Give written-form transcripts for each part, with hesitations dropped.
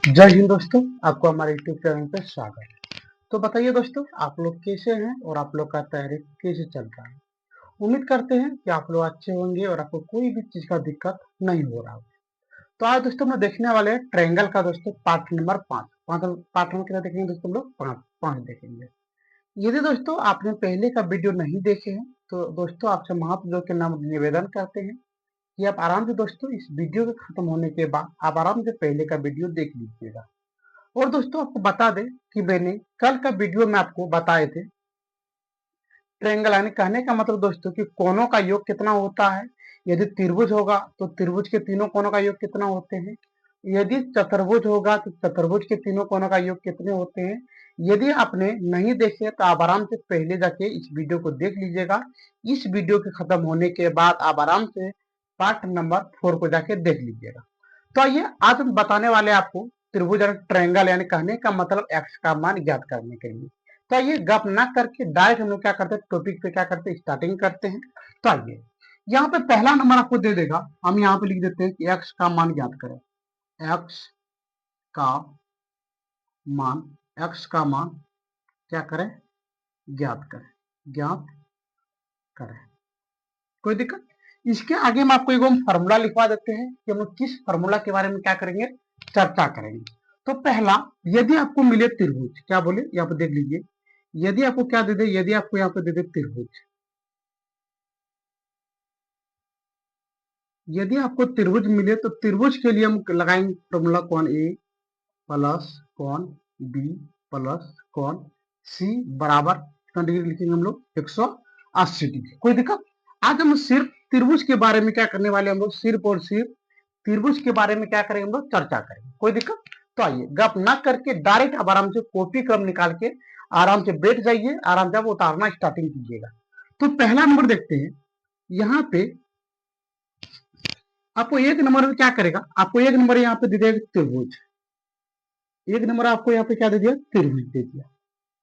जय हिंद दोस्तों, आपको हमारे यूट्यूब चैनल पे स्वागत है। तो बताइए दोस्तों, आप लोग कैसे हैं और आप लोग का तैयारी कैसे चल रहा है। उम्मीद करते हैं कि आप लोग अच्छे होंगे और आपको कोई भी चीज का दिक्कत नहीं हो रहा होगा। तो आज दोस्तों हम लोग देखने वाले हैं ट्रायंगल का दोस्तों पार्ट नंबर 5। पार्ट नंबर कितना देखेंगे दोस्तों, हम लोग पाँच पाँच देखेंगे। यदि दोस्तों आपने पहले का वीडियो नहीं देखे हैं तो दोस्तों आपसे महापुरुषों के नाम निवेदन करते हैं कि आप आराम से दोस्तों इस वीडियो के खत्म होने के बाद आप आराम से पहले का वीडियो देख लीजिएगा। और दोस्तों आपको बता दें कि मैंने कल का वीडियो में आपको बताए थे ट्रायंगल, यानी कहने का मतलब दोस्तों कि कोनों का योग कितना होता है। यदि त्रिभुज होगा तो त्रिभुज के तीनों कोनों का योग कितना होते हैं। यदि चतुर्भुज होगा तो चतुर्भुज के तीनों कोनों का योग कितने होते हैं। यदि आपने नहीं देखे तो आप आराम से पहले जाके इस वीडियो को देख लीजिएगा। इस वीडियो के खत्म होने के बाद आप आराम से पार्ट नंबर 4 को जाके देख लीजिएगा। तो आइए आज हम बताने वाले आपको त्रिभुज और ट्रायंगल, यानी कहने का मतलब एक्स का मान ज्ञात करने के लिए। तो आइए गप ना करके डायरेक्ट हम लोग क्या करते हैं, टॉपिक पे क्या करते हैं, स्टार्टिंग करते हैं। तो आइए यहाँ पे पहला नंबर आपको दे देगा, हम यहाँ पे लिख देते हैं कि एक्स का मान ज्ञात करें। एक्स का मान, एक्स का मान क्या करें, ज्ञात करें, ज्ञात करें। कोई दिक्कत। इसके आगे हम आपको एक फॉर्मूला लिखवा देते हैं कि हम लोग किस फॉर्मूला के बारे में क्या करेंगे, चर्चा करेंगे। तो पहला, यदि आपको मिले त्रिभुज, क्या बोले यहाँ पे देख लीजिए, यदि आपको क्या दे दे, यदि आपको यहाँ पे दे दे त्रिभुज, यदि आपको त्रिभुज मिले तो त्रिभुज के लिए हम लगाएंगे फॉर्मूला कौन ए प्लस कौन बी प्लस कौन सी बराबर कितना डिग्री लिखेंगे हम लोग, 180 डिग्री। कोई दिक्कत। आज हम सिर्फ त्रिभुज के बारे में क्या करने वाले, हम लोग सिर्फ और सिर्फ त्रिभुज के बारे में क्या करेंगे, हम लोग चर्चा करेंगे। कोई दिक्कत। तो आइए गप ना करके डायरेक्ट आप आराम से कॉपी क्रम निकाल के आराम से बैठ जाइए, आराम से आप उतारना स्टार्टिंग कीजिएगा। तो पहला नंबर देखते हैं। यहाँ पे आपको एक नंबर में क्या करेगा, आपको एक नंबर यहाँ पे दे देगा त्रिभुज, एक नंबर आपको यहाँ पे क्या दे दिया, त्रिभुज दे दिया।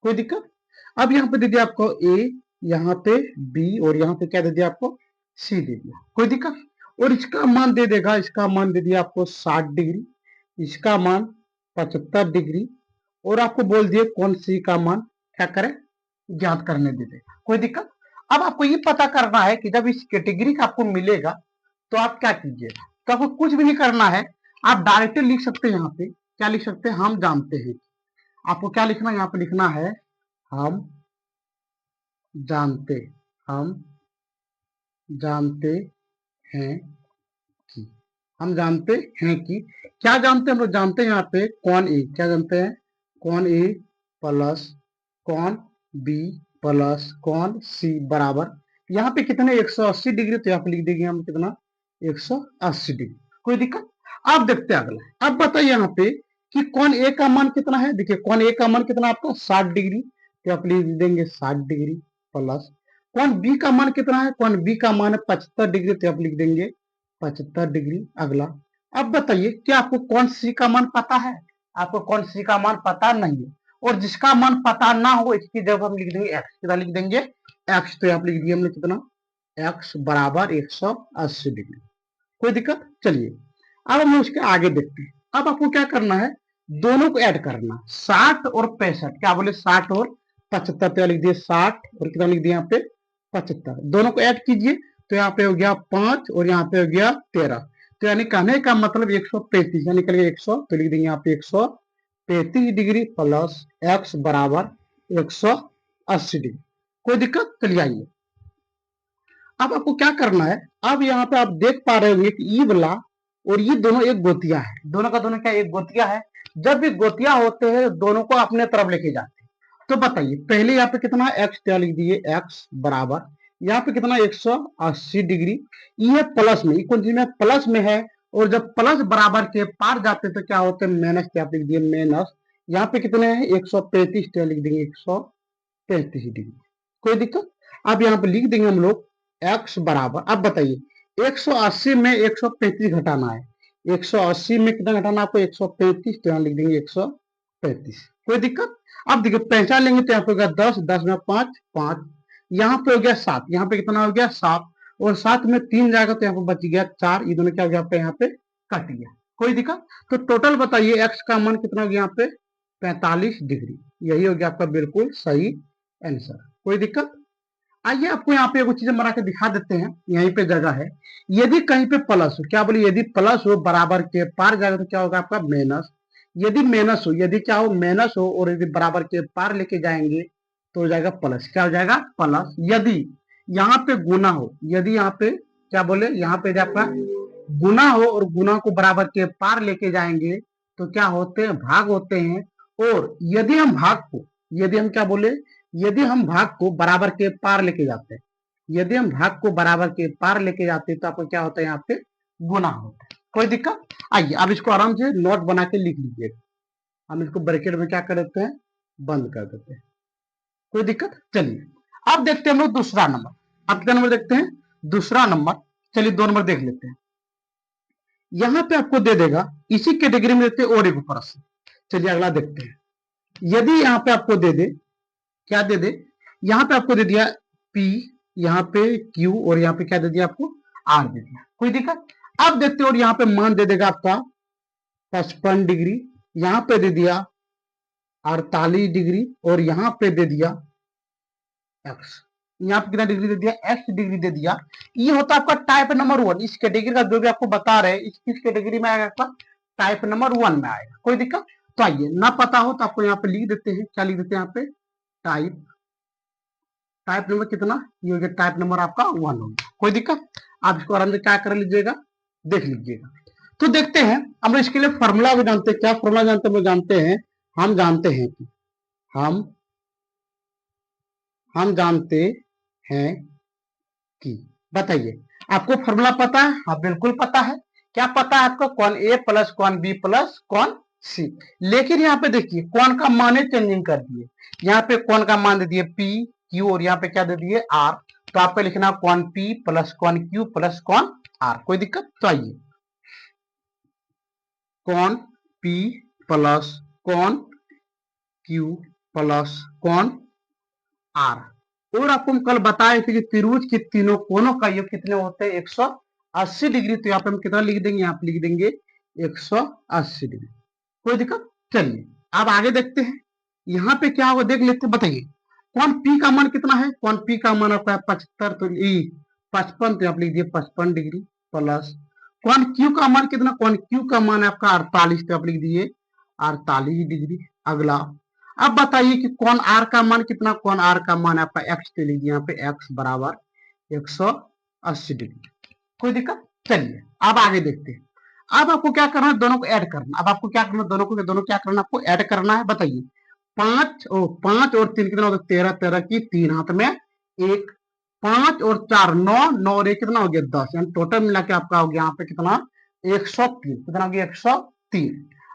कोई दिक्कत। अब यहाँ पे दे दिया आपको ए, यहाँ पे बी और यहाँ पे क्या दे दिया आपको, सी दे दिया। कोई दिक्कत। और इसका मान दे देगा, इसका मान दे दिया आपको 60 डिग्री, इसका मान 75 डिग्री, और आपको बोल दिए कौन सी का मान क्या करें, ज्ञात करने दे देगा। कोई दिक्कत। अब आपको ये पता करना है कि जब इस कैटेगरी का आपको मिलेगा तो आप क्या कीजिएगा। तो आपको कुछ भी नहीं करना है, आप डायरेक्टली लिख सकते हैं। यहाँ पे क्या लिख सकते हैं, हम जानते हैं। आपको क्या लिखना है, यहाँ पे लिखना है हम जानते, हम जानते हैं कि, हम जानते हैं कि, क्या जानते हैं, हम लोग जानते हैं यहाँ पे कौन ए, क्या जानते हैं, कौन ए प्लस कौन बी प्लस कौन सी बराबर, यहाँ पे कितने 180 डिग्री, तो यहाँ पे लिख देंगे हम कितना, 180 डिग्री। कोई दिक्कत। अब देखते हैं अगला। अब बताइए यहाँ पे कि कौन ए का मान कितना है। देखिए कौन ए का मान कितना आपका 60 डिग्री, तो आप लिख देंगे 60 डिग्री प्लस कौन बी का मान कितना है, कौन बी का मान है 75 डिग्री, तो आप लिख देंगे 75 डिग्री। अगला। अब बताइए क्या आपको कौन सी का मान पता है, आपको कौन सी का मान पता नहीं है। और जिसका मान पता ना हो इसकी जगह हम लिख देंगे एक्स, कितना लिख देंगे एक्स, तो आप लिख दिए हमने कितना, एक्स बराबर 180 डिग्री। कोई दिक्कत। चलिए अब हम उसके आगे देखते हैं। अब आपको क्या करना है, दोनों को ऐड करना, 60 और 65, क्या बोले 60 और 75, तो लिख दिए 60 और कितना लिख दिया यहाँ पे 75, दोनों को ऐड कीजिए तो यहाँ पे हो गया 5 और यहाँ पे हो गया 13, तो यानी कहने का मतलब 135, यानी निकल गया 100, तो लिख देंगे यहाँ पे 135 डिग्री प्लस एक्स बराबर 180 डिग्री। कोई दिक्कत। चलिए आइए अब आपको क्या करना है। अब यहाँ पे आप देख पा रहे होंगे कि ई वाला और ये दोनों एक गोतिया है, दोनों का दोनों क्या एक गोतिया है। जब भी गोतिया होते हैं दोनों को अपने तरफ लेके जाते हैं। तो बताइए पहले यहाँ पे कितना एक्स, क्या लिख दिए एक्स बराबर यहाँ पे कितना 180 डिग्री, ये प्लस में, कौन सी में प्लस में है, और जब प्लस बराबर के पार जाते तो क्या होते हैं माइनस, क्या लिख दिए माइनस, यहाँ पे कितने हैं 135, तो लिख देंगे 135 डिग्री। कोई दिक्कत। अब यहाँ पे लिख देंगे हम लोग एक्स बराबर, अब बताइए 180 में 135 घटाना है, 180 में कितना घटाना आपको 135, तो यहाँ लिख देंगे 135। कोई दिक्कत। अब देखिए पहचान लेंगे तो यहाँ पे हो गया 10, 10 में 5, 5, यहाँ पे हो गया 7, यहाँ पे कितना हो गया 7, और 7 में 3 जाएगा तो यहाँ पे बच गया 4, ये दोनों क्या हो गया आपका यहाँ पे कट गया। कोई दिक्कत? तो टोटल बताइए एक्स का मान कितना हो गया यहाँ पे 45 डिग्री। यही हो गया आपका बिल्कुल सही आंसर। कोई दिक्कत? आइए आपको यहाँ पे कुछ चीजें बना के दिखा देते हैं। यहीं पे जगह है। यदि कहीं पे प्लस हो, क्या बोले, यदि प्लस हो बराबर के पार जाएगा तो क्या होगा आपका माइनस। यदि माइनस हो, यदि क्या हो माइनस हो और यदि बराबर के पार लेके जाएंगे तो हो जाएगा प्लस। क्या हो जाएगा? प्लस। यदि यहाँ पे गुना हो, यदि यहाँ पे क्या बोले, यहाँ पे आपका गुना हो और गुना को बराबर के पार लेके जाएंगे तो क्या होते हैं? भाग होते हैं। और यदि हम भाग को, यदि हम क्या बोले, यदि हम भाग को बराबर के पार लेके जाते हैं, यदि हम भाग को बराबर के पार लेके जाते हैं तो आपको क्या होता है? यहाँ पे गुना होता है। कोई दिक्कत? आइए अब इसको आराम से नोट बना के लिख लीजिएगा। हम इसको ब्रैकेट में क्या कर देते हैं? बंद कर देते हैं। कोई दिक्कत? चलिए अब देखते हैं हम लोग दूसरा नंबर। अब क्या नंबर देखते हैं? दूसरा नंबर। चलिए 2 नंबर देख लेते हैं। यहां पे आपको दे देगा, इसी कैटेगरी में देते हैं और एक प्रश्न। चलिए अगला देखते हैं। यदि यहाँ पे आपको दे दे, क्या दे दे, यहाँ पे आपको दे दिया P, यहाँ पे Q और यहाँ पे क्या दे दिया आपको? R दे दिया। कोई दिक्कत? अब देखते हैं और यहाँ पे मान दे देगा आपका 55 डिग्री, यहाँ पे दे दिया 48 डिग्री और यहाँ पे दे दिया x। यहाँ पे कितना डिग्री दे दिया? x डिग्री दे दिया। ये होता है आपका टाइप नंबर 1। इस कैटेगरी का जो भी आपको बता रहे हैं किस कैटेगरी में आएगा आपका? टाइप नंबर 1 में आएगा। कोई दिक्कत? तो आइए, ना पता हो तो आपको यहाँ पे लिख देते हैं। क्या लिख देते हैं यहाँ पे? टाइप। टाइप नंबर कितना? ये हो गया टाइप नंबर आपका 1 हो गया। कोई दिक्कत? आप इसको आराम से क्या कर लीजिएगा, देख लीजिएगा। तो देखते हैं हम लोग इसके लिए फॉर्मूला भी जानते हैं। क्या फॉर्मूला जानते हैं? हम जानते हैं, हम जानते हैं कि हम जानते हैं कि, बताइए आपको फॉर्मूला पता है? हाँ बिल्कुल पता है। क्या पता है आपको? कौन ए प्लस कौन बी प्लस कौन सी। लेकिन यहाँ पे देखिए कौन का मान चेंजिंग कर दिए। यहाँ पे कौन का मान दे दिए पी क्यू और यहाँ पे क्या दे दिए आर। तो आपको लिखना कौन पी प्लस कौन क्यू प्लस कौन आर। कोई दिक्कत? तो आइए, कौन पी प्लस कौन क्यू प्लस कौन आर। और आपको हम कल बताए थे कि त्रिभुज के तीनों कोनों का योग कितने होते हैं? 180 डिग्री। तो यहाँ पे हम कितना लिख देंगे? यहाँ पे लिख देंगे 180 डिग्री। कोई दिक्कत? चलिए अब आगे देखते हैं। यहाँ पे क्या होगा देख लेते हैं। बताइए कौन पी का मान कितना है? कौन पी का मान आपका 75, तो 55, तो आप लिख दिए 55 डिग्री प्लस कौन क्यू का मान कितना? कौन क्यू का मान है आपका 48, तो आप लिख दिए 48 डिग्री। अगला अब बताइए कि कौन आर का मान कितना? कौन आर का मान आपका एक्स, तो लीजिए यहाँ पे एक्स बराबर 180 डिग्री। कोई दिक्कत? चलिए अब आगे देखते हैं। अब आपको क्या करना है? दोनों को ऐड करना। अब आपको क्या करना है? दोनों क्या करना है? आपको ऐड करना है। बताइए 5 और 3 कितना होता है? 13, 13 की 3 हाथ में 1, 5 और 4 9, 9 और 1 कितना हो गया? 10। यानी टोटल मिला के आपका हो गया यहाँ पे कितना? 103। कितना हो गया? 103।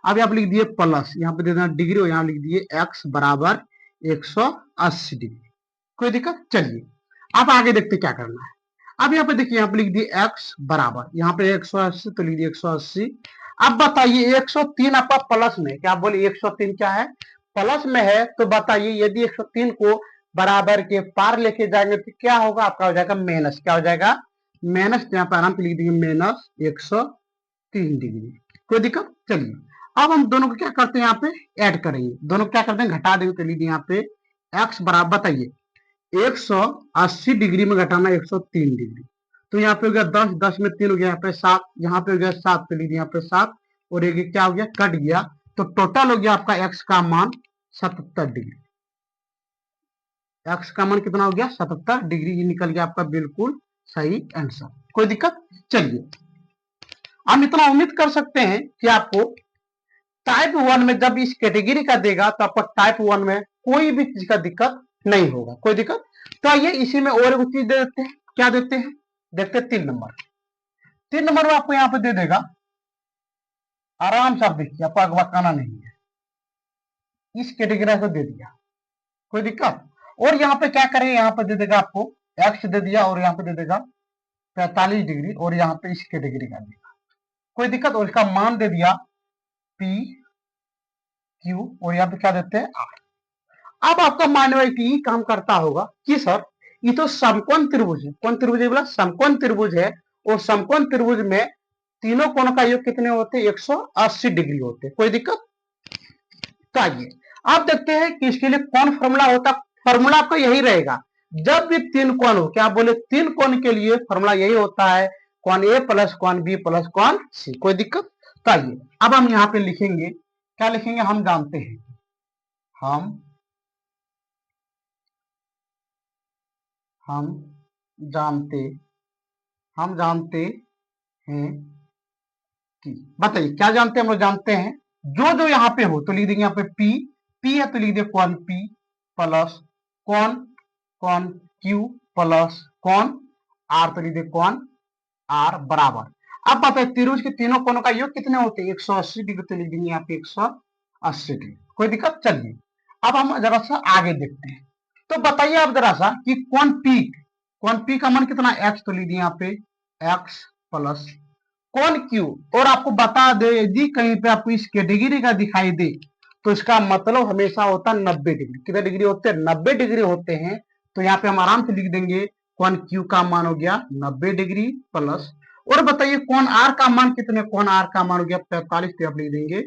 अब आप लिख दिए प्लस, यहाँ पे दे देना डिग्री और यहाँ लिख दिए एक्स बराबर 180 डिग्री। कोई दिक्कत? चलिए अब आगे देखते क्या करना है। अब यहाँ पे देखिए, यहाँ पे लिख दिए एक्स बराबर, यहाँ पे 180 तो लिख दिए 180। अब बताइए 103 आपका प्लस में, क्या बोले 103 क्या है? प्लस में है। तो बताइए यदि 103 को बराबर के पार लेके जाएंगे तो क्या होगा? आपका हो जाएगा माइनस। क्या हो जाएगा? माइनस। यहाँ पे आराम से लिख देंगे माइनस 103 डिग्री। कोई दिक्कत? चलिए अब हम दोनों को क्या करते हैं? यहाँ पे ऐड करेंगे। दोनों को क्या करते हैं? घटा देंगे। तो लीजिए यहाँ पे एक्स बराबर, बताइए 180 डिग्री में घटाना 103 डिग्री। तो यहाँ पे हो गया 10, 10 में 3 हो गया, यहाँ पे 7, यहाँ पे हो गया 7, तो लीजिए यहाँ पे 7 और एक क्या हो गया? कट गया। तो टोटल हो गया आपका एक्स का मान 77 डिग्री। एक्स का मान कितना हो गया? 77 डिग्री। ये निकल गया आपका बिल्कुल सही आंसर। कोई दिक्कत? चलिए हम इतना उम्मीद कर सकते हैं कि आपको टाइप 1 में जब इस कैटेगरी का देगा तो आपको टाइप 1 में कोई भी चीज का दिक्कत नहीं होगा। कोई दिक्कत? तो आइए इसी में और एक चीज दे देते हैं। क्या देते हैं? देखते हैं 3 नंबर। 3 नंबर में आपको यहाँ पे दे देगा, आराम से आप देखिए, आपको अगवाकाना नहीं है। इस कैटेगरी को दे दिया। कोई दिक्कत? और यहाँ पे क्या करें? यहाँ पे दे देगा आपको एक्स दे दिया और यहाँ पे दे देगा 45 डिग्री और यहाँ पे इस कैटेगरी का देगा। कोई दिक्कत? और इसका मान दे दिया पी क्यू और यहाँ पे क्या देते हैं आर। अब आपका मानना है कि काम करता होगा कि सर ये तो समकोण त्रिभुज है। कौन त्रिभुज है? बोला समकोण त्रिभुज है। और समकोण त्रिभुज में तीनों कोण का योग कितने होते हैं? 180 डिग्री होते हैं। कोई दिक्कत? तो आइए आप देखते हैं कि इसके लिए कौन फॉर्मूला होता है। फॉर्मूला आपका यही रहेगा, जब भी तीन कोण हो, क्या बोले, तीन कोण के लिए फॉर्मूला यही होता है, कोण ए प्लस कोण बी प्लस कोण सी। कोई दिक्कत? तो आइए अब हम यहाँ पे लिखेंगे, क्या लिखेंगे? हम जानते हैं, हम जानते हम जानते हैं कि, बताइए क्या जानते हैं? हम लोग जानते हैं जो जो यहाँ पे हो तो लिख देंगे यहाँ पे पी, पी है तो लिख दे कोण पी प्लस कोण कोण क्यू प्लस कोण आर तो लिख दे कोण आर बराबर। अब बताइए त्रिभुज के तीनों कोणों का योग कितने होते हैं? 180 डिग्री तो लिख देंगे यहाँ पे 180 डिग्री। कोई दिक्कत? चलिए अब हम जरा सा आगे देखते हैं। तो बताइए आप जरा सा कि कोण पी का मान कितना? एक्स तो लिख दिए यहाँ पे एक्स प्लस कोण क्यू, और आपको बता दे यदि कहीं पे आपको इस कैटेगरी का दिखाई दे तो इसका मतलब हमेशा होता है 90 डिग्री। कितने डिग्री होते हैं? 90 डिग्री होते हैं। तो यहाँ पे हम आराम से लिख देंगे कोण क्यू का मान हो गया 90 डिग्री प्लस, और बताइए कोण आर का मान कितने? कोण आर का मान हो गया 45, तो आप लिख देंगे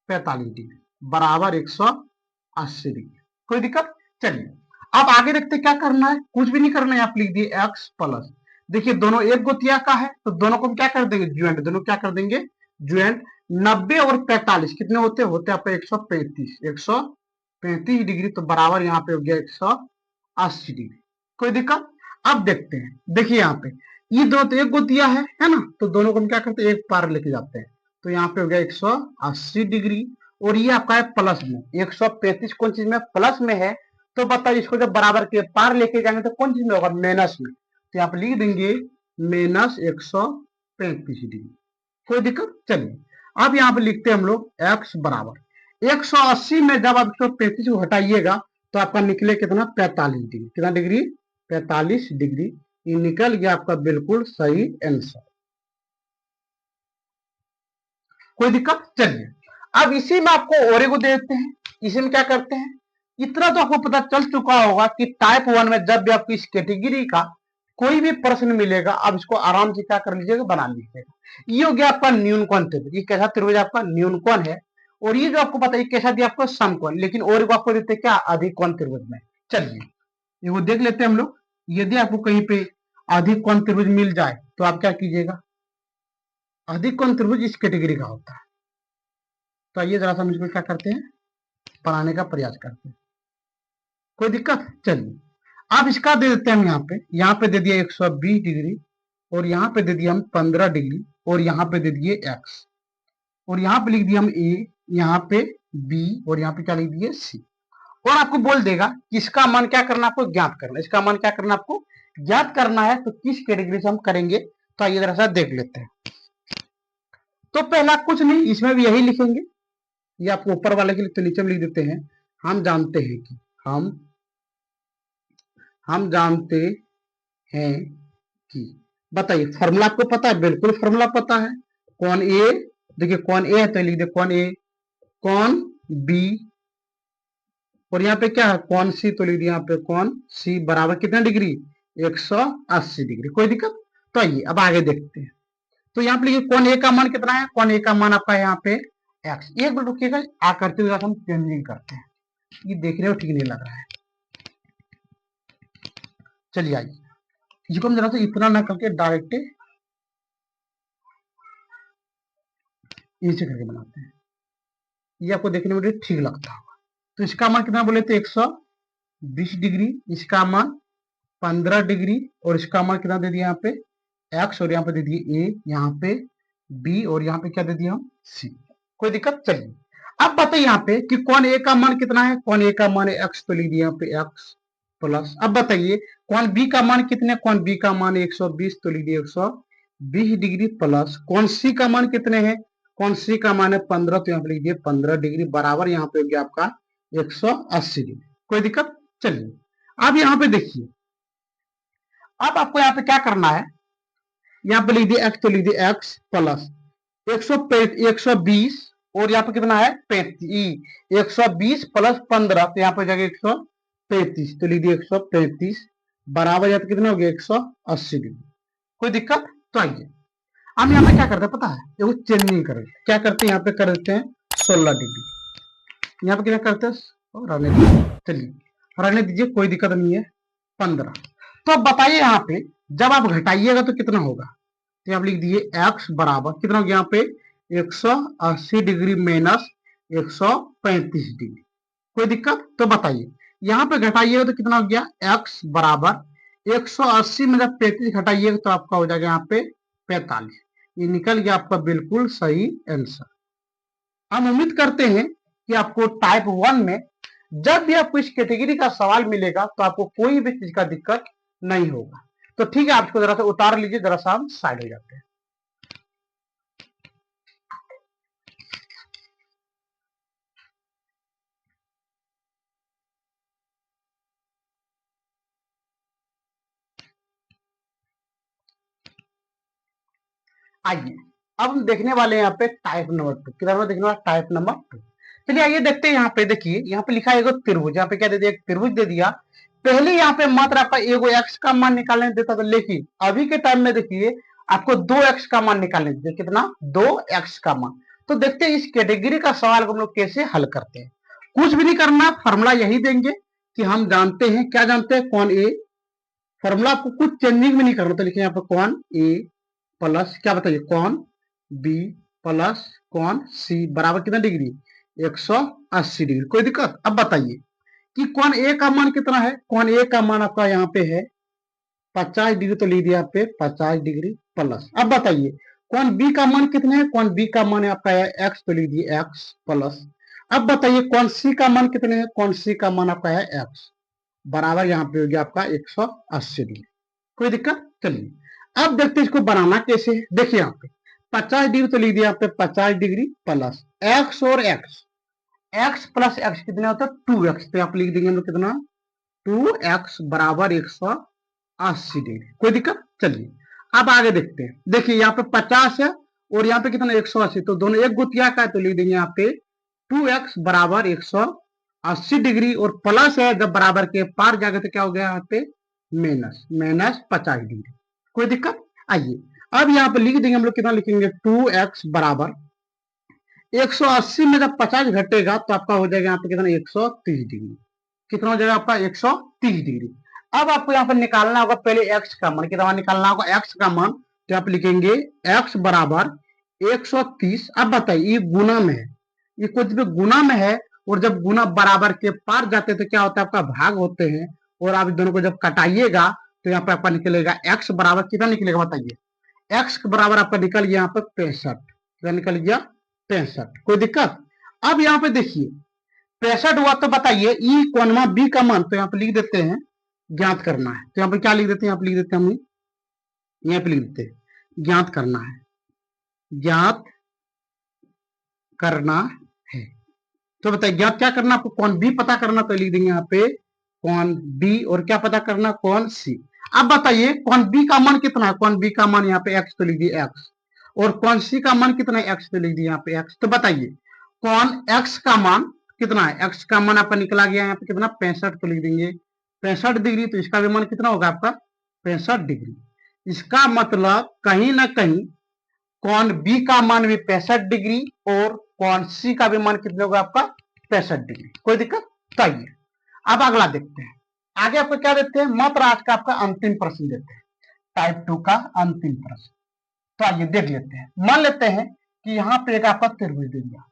45 डिग्री बराबर 180 डिग्री। कोई दिक्कत? चलिए अब आगे देखते क्या करना है। कुछ भी नहीं करना है, आप लिख दिए एक्स प्लस, देखिए दोनों एक गोतिया का है तो दोनों को हम क्या कर देंगे? ज्वाइंट। दोनों क्या कर देंगे? ज्वाइंट। 90 और 45 कितने होते हैं आपके? 135, 135 डिग्री, तो बराबर यहाँ पे हो गया 180 डिग्री। कोई दिक्कत? अब देखते हैं, देखिए यहाँ पे ये दो तो एक गोतिया है ना, तो दोनों को हम क्या करते हैं? एक पार लेके जाते हैं, तो यहाँ पे हो गया 180 डिग्री, और ये आपका है प्लस में 135 कौन चीज में? प्लस में है। तो बताइए इसको जब बराबर के पार लेके जाएंगे तो कौन चीज में होगा? माइनस में। तो आप लिख देंगे माइनस 135 डिग्री। कोई दिक्कत? चलिए अब यहाँ पे लिखते हैं हम लोग x बराबर 180 में जब आप 135 को हटाइएगा तो आपका निकले कितना? 45 डिग्री। कितना डिग्री? 45 डिग्री। ये निकल गया आपका बिल्कुल सही आंसर। कोई दिक्कत? चलिए अब इसी में आपको और को दे देते हैं। इसी में क्या करते हैं? इतना तो आपको पता चल चुका होगा कि टाइप 1 में जब भी आपको इस कैटेगरी का कोई भी प्रश्न मिलेगा आप इसको आराम से क्या कर लीजिएगा? बना लीजिएगा। ये हो गया आपका न्यूनकोण त्रिभुज। ये कैसा त्रिभुज? आपका न्यूनकोण है। और ये जो आपको पता है कैसा दिया? आपको समकोण। लेकिन और को आपको देते क्या? अधिक कोण त्रिभुज में। चलिए ये वो देख लेते हैं हम लोग। यदि आपको कहीं पे अधिक कोण त्रिभुज मिल जाए तो आप क्या कीजिएगा? अधिक कोण त्रिभुज इस कैटेगरी का होता है। तो आइए जरा सा हम इसको क्या करते हैं? बनाने का प्रयास करते हैं। कोई दिक्कत? चलिए अब इसका दे देते हैं हम यहाँ पे दे दिया 120 डिग्री, और यहाँ पे दे दिया हम 15 डिग्री, और यहाँ पे दे दिए x, और यहाँ पे लिख दिया हम a, यहाँ पे b, और यहाँ पे क्या लिख दिए c। और आपको बोल देगा कि इसका मान क्या करना? आपको ज्ञात करना। इसका मान क्या करना? आपको ज्ञात करना है। तो किस कैटेगरी से हम करेंगे? तो आइए जरा सा देख लेते हैं। तो पहला कुछ नहीं, इसमें भी यही लिखेंगे। ये आपको ऊपर वाले के लिए तो नीचे में लिख देते हैं। हम जानते हैं कि हम जानते हैं कि, बताइए फॉर्मूला आपको पता है? बिल्कुल फॉर्मूला पता है। कौन ए, देखिए कौन ए है तो लिख दे कौन ए, कौन बी, और यहाँ पे क्या है? कौन सी, तो लिख दिया यहाँ पे कौन सी बराबर कितना डिग्री? 180 डिग्री। कोई दिक्कत? तो आइए अब आगे देखते हैं। तो यहाँ पे लिखिए कौन ए का मान कितना है? कौन ए का मान आपका है यहाँ पे एक्स। एक मिनट रुकिएगा, आ करते हुए हम चेंजिंग करते हैं, ये देखने में ठीक नहीं लग रहा है। चलिए आइए इसको हम जरा सा इतना ना करके डायरेक्ट नीचे करके बनाते हैं, ये आपको देखने में ठीक लगता होगा। तो इसका मान कितना बोले थे? 120 डिग्री, इसका मान 15 डिग्री, और इसका मान कितना दे दिया यहाँ पे? एक्स, और यहाँ पे दे दिए ए, यहाँ पे बी, और यहाँ पे क्या दे दिया हम? सी। कोई दिक्कत? चलिए अब बताइए यहाँ पे कि कौन ए का मान कितना है? कौन ए का मान है एक्स, तो लिख दिया यहाँ पे एक्स प्लस। अब बताइए कौन बी का मान कितने? कौन बी का मान 120, तो लिख दिया 120 डिग्री प्लस। कौन सी का मान कितने हैं? कौन सी का मान है 15, तो यहाँ पे लिख दिए 15 डिग्री बराबर यहाँ पे हो गया आपका 180 डिग्री। कोई दिक्कत? चलिए अब यहाँ पे देखिए, अब आपको यहाँ पे क्या करना है? यहाँ पे लिख दिया एक्स, तो लिख दिया एक्स प्लस 120, और यहाँ पे कितना है? 35। 120 प्लस 15, तो यहाँ पे जाएगा 135, तो लिख दिया 135 बराबर यहाँ पे कितना हो गया? 180 डिग्री। कोई दिक्कत? तो आइए हम यहाँ पे क्या करते हैं पता है, ये चेंजिंग कर क्या करते हैं, यहाँ पे कर देते हैं 16 डिग्री, यहाँ पे क्या करते हैं और रहने दीजिए, चलिए रहने दीजिए, कोई दिक्कत नहीं है 15। तो अब बताइए यहाँ पे जब आप घटाइएगा तो कितना होगा, तो आप लिख दिए x बराबर कितना हो गया यहाँ पे 180 डिग्री माइनस 135 डिग्री, कोई दिक्कत। तो बताइए यहाँ पे घटाइएगा तो कितना हो गया, x बराबर 180 में जब 35 घटाइएगा तो आपका हो जाएगा यहाँ पे 45, ये निकल गया आपका बिल्कुल सही आंसर। हम उम्मीद करते हैं कि आपको टाइप 1 में जब भी आपको इस कैटेगरी का सवाल मिलेगा तो आपको कोई भी चीज का दिक्कत नहीं होगा। तो ठीक है, आप इसको जरा सा उतार लीजिए, जरा सा हम साइड हो जाते हैं। आइए अब हम देखने वाले हैं यहाँ पे टाइप नंबर 2, किधर देखने वाला टाइप नंबर 2। चलिए आइए देखते हैं, यहाँ पे देखिए यहाँ पे लिखा है एगो त्रिभुज, यहाँ पे क्या दे दिया, एक त्रिभुज दे दिया। पहले यहाँ पे मात्र आपका एगो एक्स का मान निकालने देता था, लेकिन अभी के टाइम में देखिए आपको 2x का मान निकालने देते, कितना 2x का मान। तो देखते हैं इस कैटेगरी का सवाल को हम लोग कैसे हल करते हैं। कुछ भी नहीं करना, फॉर्मूला यही देंगे कि हम जानते हैं, क्या जानते हैं, कौन ए, फॉर्मूला आपको कुछ चेंजिंग भी नहीं करना। तो लिखे यहाँ पे कौन ए प्लस क्या बताइए कौन बी प्लस कौन सी बराबर कितना डिग्री 180 डिग्री, कोई दिक्कत। अब बताइए कि कौन ए का मान कितना है, कौन ए का मान आपका यहाँ पे है 50 डिग्री, तो लिख दिया पे 50 डिग्री प्लस। अब बताइए कौन बी का मान कितना है, कौन बी का मान आपका है एक्स, तो लिख दिए एक्स प्लस। अब बताइए कौन सी का मान कितने है, कौन सी का मान आपका है एक्स बराबर यहाँ पे हो गया आपका 180 डिग्री, कोई दिक्कत। चलिए अब देखते हैं इसको बनाना कैसे है। देखिए यहाँ पे 50 डिग्री, तो लिख दिया यहाँ पे 50 डिग्री प्लस एक्स और एक्स, एक्स प्लस एक्स कितने होता है 2x, तो आप लिख देंगे हम लोग कितना 2x बराबर 180 डिग्री, कोई दिक्कत। चलिए अब आगे देखते हैं, देखिए यहाँ पे 50 है और यहाँ पे कितना 180, तो दोनों एक गुतिया का है, तो लिख देंगे यहाँ पे 2x बराबर 180 डिग्री और प्लस है, जब बराबर के पार जाएगा तो क्या हो गया यहाँ पे माइनस, माइनस 50 डिग्री, कोई दिक्कत। आइए अब यहाँ पे लिख देंगे हम लोग कितना लिखेंगे 2x बराबर 180 में जब 50 घटेगा तो आपका हो जाएगा यहाँ पे कितना 130 डिग्री, कितना हो जाएगा आपका 130 डिग्री। अब आपको यहाँ पर निकालना होगा पहले x का मान, कितना निकालना होगा x का मान, तो आप लिखेंगे x बराबर 130। अब बताइए ये गुना में है, ये कुछ भी गुना में है, और जब गुना बराबर के पार जाते हैं तो क्या होता है आपका भाग होते हैं, और आप दोनों को जब कटाइएगा तो यहाँ पे आपका निकलेगा x बराबर कितना निकलेगा बताइए, x बराबर आपका निकल गया यहाँ पे 65, कितना निकल गया 65, कोई दिक्कत। अब यहाँ पे देखिए 65 हुआ, तो बताइए ई कोनमा बी का मान, तो यहाँ पे लिख देते हैं ज्ञात करना है, तो यहाँ पे क्या लिख देते हैं, यहाँ पे लिख देते हैं हम यहाँ पे लिख देते हैं ज्ञात करना है, ज्ञात करना है। तो बताइए ज्ञात क्या करना आपको, कौन बी पता करना, तो लिख देंगे यहाँ पे कौन बी, और क्या पता करना कौन सी। अब बताइए कौन बी का मान कितना है, कौन बी का मान यहाँ पे एक्स, तो लिख दिए एक्स, और कौन सी का मान कितना है एक्स, तो लिख दिए यहाँ पे एक्स। तो बताइए कौन एक्स का मान कितना है, एक्स का मान आपका निकला गया यहाँ पे कितना 65, तो लिख देंगे 65 डिग्री, तो इसका भी मान कितना होगा आपका 65 डिग्री। इसका मतलब कहीं ना कहीं कौन बी का मान भी 65 डिग्री और कौन सी का भी मान कितना होगा आपका 65 डिग्री, कोई दिक्कत। तो आइए अब अगला देखते हैं, आगे आपको क्या देते हैं, मात्र आज का आपका अंतिम प्रश्न देते हैं, टाइप 2 का अंतिम प्रश्न। तो आइए देख लेते हैं, मान लेते हैं कि यहाँ पे एक आपका त्रिभुज दे दिया,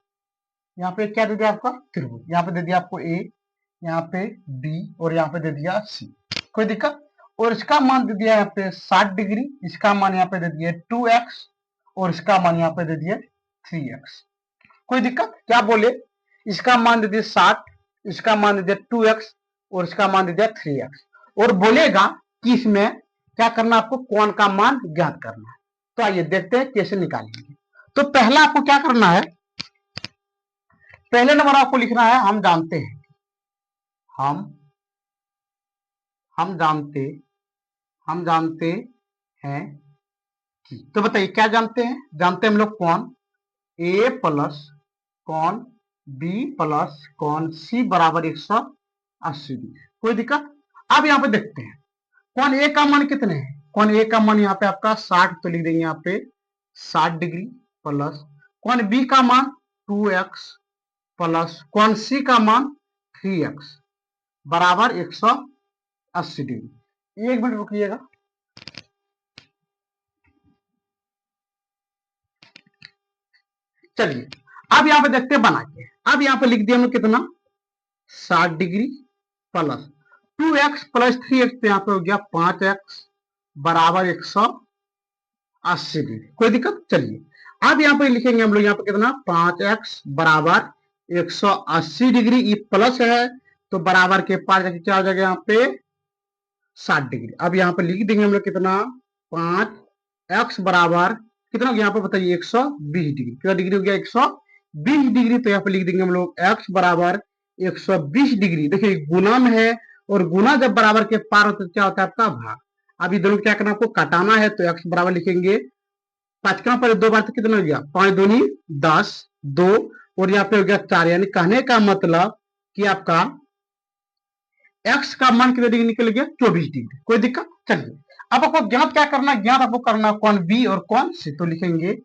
यहाँ पे क्या दे दिया आपका त्रिभुज, यहाँ पे दे दिया आपको ए, यहाँ पे बी और यहाँ पे दे दिया सी, कोई दिक्कत। और इसका मान दे दिया यहाँ पे 60 डिग्री, इसका मान यहाँ पे दे दिया 2x और इसका मान यहाँ पे दे दिया 3x, कोई दिक्कत। क्या बोले, इसका मान दे दिया 60, इसका मान दे दिया 2x और इसका मान दे दिया 3x, और बोलेगा कि इसमें क्या करना आपको कौन का मान ज्ञात करना है। तो आइए देखते हैं कैसे निकालेंगे। तो पहला आपको क्या करना है, पहले नंबर आपको लिखना है हम जानते हैं, हम जानते हैं कि, तो बताइए क्या जानते हैं, जानते हैं हम लोग कौन ए प्लस कौन बी प्लस कौन सी बराबर 180 डिग्री, कोई दिक्कत। अब यहाँ पे देखते हैं कौन ए का मान कितने हैं, कौन ए का मान यहाँ पे आपका 60, तो लिख देंगे यहाँ पे 60 डिग्री प्लस कौन बी का मान 2x प्लस कौन सी का मान 3x बराबर 180 डिग्री। 1 मिनट रुकिएगा। चलिए अब यहाँ पे देखते हैं बना के। अब यहाँ पे लिख दिया हमने कितना 60 degree plus 2x plus 3x, तो यहाँ पे हो गया 5x बराबर 180 डिग्री। कोई दिक्कत। चलिए अब यहाँ पे लिखेंगे हम लोग यहाँ पे कितना 5x बराबर 180 डिग्री, ये प्लस है तो बराबर के पास जाके क्या हो जाएगा यहाँ पे 60 डिग्री। अब यहाँ पे लिख देंगे हम लोग कितना 5x बराबर कितना हो गया यहाँ पे बताइए 120 डिग्री। कितना डिग्री हो गया 120 डिग्री। तो यहाँ पे लिख देंगे हम लोग x बराबर 120 डिग्री। देखिए गुना में है और गुना जब बराबर के पार होता है तो क्या होता है आपका भाग। अब ये दोनों क्या करना आपको काटाना है तो x बराबर लिखेंगे 5 का पर 2 बार तो कितना हो गया 5 दूनी 10 2 और यहाँ पे हो गया 4। यानी कहने का मतलब कि आपका x का मान कितने डिग्री निकल गया 24 डिग्री। कोई दिक्कत। चलिए अब आपको ज्ञात क्या करना है, ज्ञात आपको करना कौन बी और कौन सी। तो लिखेंगे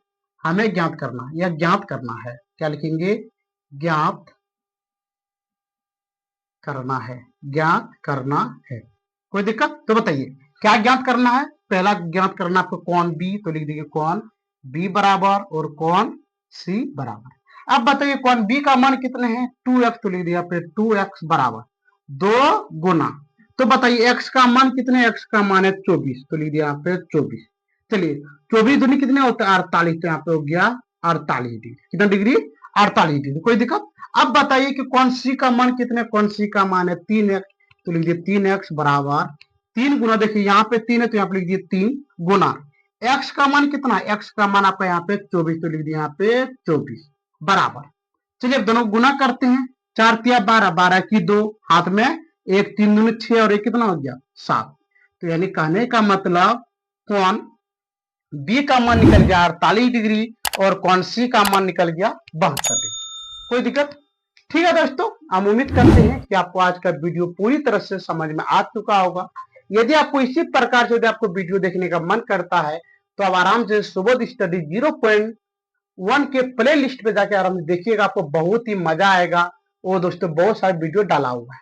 हमें ज्ञात करना या ज्ञात करना है। क्या लिखेंगे ज्ञात करना है, ज्ञात करना है। कोई दिक्कत। तो बताइए क्या ज्ञात करना है। पहला ज्ञात करना आपको कौन बी, तो लिख दीजिए कौन बी बराबर और कौन सी बराबर। अब बताइए कौन बी का मान कितने हैं 2x, तो लिख दिया फिर 2x बराबर 2 गुना। तो बताइए x का मान कितने, x का मान है 24, तो लिख दिया यहाँ पे 24। चलिए 24 दूनी कितने होते हैं 48, तो यहाँ पे हो गया 48 डिग्री। कितना डिग्री 48 डिग्री। कोई दिक्कत। अब बताइए कि कौन सी का मान कितने, कौन सी का मान है 3x, तो लिख दिए 3x बराबर 3 गुना। देखिए यहाँ पे 3 है तो यहाँ पे लिख दिए 3 गुना x का मान कितना, x का मान आपका यहाँ पे 24, तो लिख दिया यहाँ पे 24 बराबर। चलिए अब दोनों गुना करते हैं। 4 तिया 12, 12 की 2 हाथ में 1, 3 दूनी 6 और 1 कितना हो गया 7। तो यानी कहने का मतलब कौन बी का मान निकल गया 48 डिग्री और कौन सी का मान निकल गया 72 डिग्री। कोई दिक्कत। ठीक है दोस्तों, हम उम्मीद करते हैं कि आपको आज का वीडियो पूरी तरह से समझ में आ चुका होगा। यदि आपको इसी प्रकार से यदि आपको वीडियो देखने का मन करता है तो आप आराम से सुबोध स्टडी 0.1 के प्ले लिस्ट पे जाके आराम से देखिएगा, आपको बहुत ही मजा आएगा। वो दोस्तों बहुत सारे वीडियो डाला हुआ है।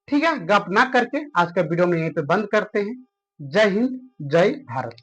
ठीक है, गप ना करके आज का वीडियो में यहीं पे बंद करते हैं। जय हिंद, जय भारत।